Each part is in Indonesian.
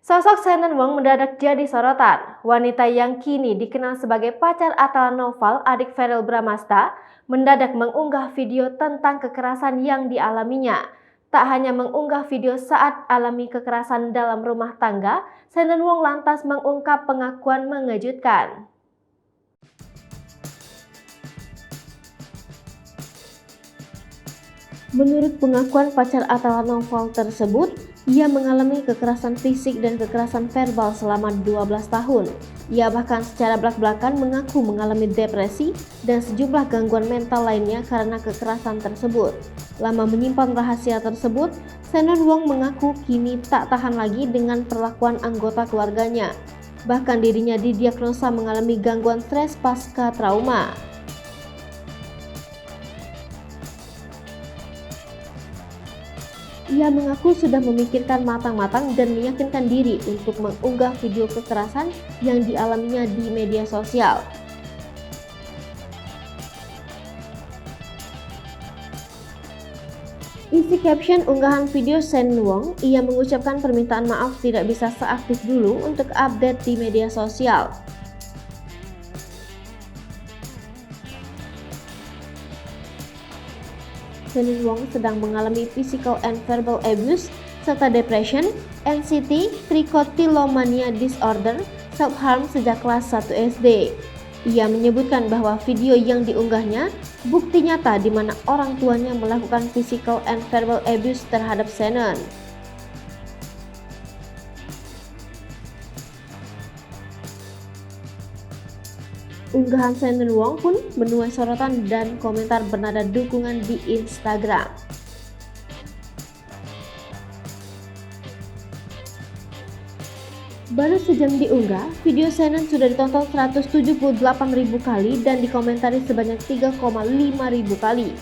Sosok Shannon Wong mendadak jadi sorotan. Wanita yang kini dikenal sebagai pacar Atal Noval, adik Verrell Bramasta, mendadak mengunggah video tentang kekerasan yang dialaminya. Tak hanya mengunggah video saat alami kekerasan dalam rumah tangga, Shannon Wong lantas mengungkap pengakuan mengejutkan. Menurut pengakuan pacar Atal Noval tersebut, ia mengalami kekerasan fisik dan kekerasan verbal selama 12 tahun. Ia bahkan secara belak-belakan mengaku mengalami depresi dan sejumlah gangguan mental lainnya karena kekerasan tersebut. Lama menyimpan rahasia tersebut, Shannon Wong mengaku kini tak tahan lagi dengan perlakuan anggota keluarganya. Bahkan dirinya didiagnosa mengalami gangguan stres pasca trauma. Ia mengaku sudah memikirkan matang-matang dan meyakinkan diri untuk mengunggah video kekerasan yang dialaminya di media sosial. Isi caption unggahan video Shannon Wong, ia mengucapkan permintaan maaf tidak bisa seaktif dulu untuk update di media sosial. Shannon Wong sedang mengalami physical and verbal abuse, serta depression, anxiety, trichotillomania disorder, self-harm sejak kelas 1 SD. Ia menyebutkan bahwa video yang diunggahnya bukti nyata di mana orang tuanya melakukan physical and verbal abuse terhadap Shannon. Unggahan Shannon Wong pun menuai sorotan dan komentar bernada dukungan di Instagram. Baru sejam diunggah, video Shannon sudah ditonton 178.000 kali dan dikomentari sebanyak 3,5 ribu kali.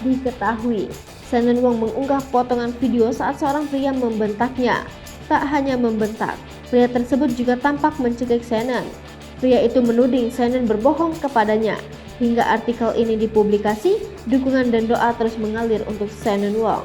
Diketahui, Shannon Wong mengunggah potongan video saat seorang pria membentaknya. Tak hanya membentak, pria tersebut juga tampak mencekik Shannon. Pria itu menuding Shannon berbohong kepadanya. Hingga artikel ini dipublikasi, dukungan dan doa terus mengalir untuk Shannon Wong.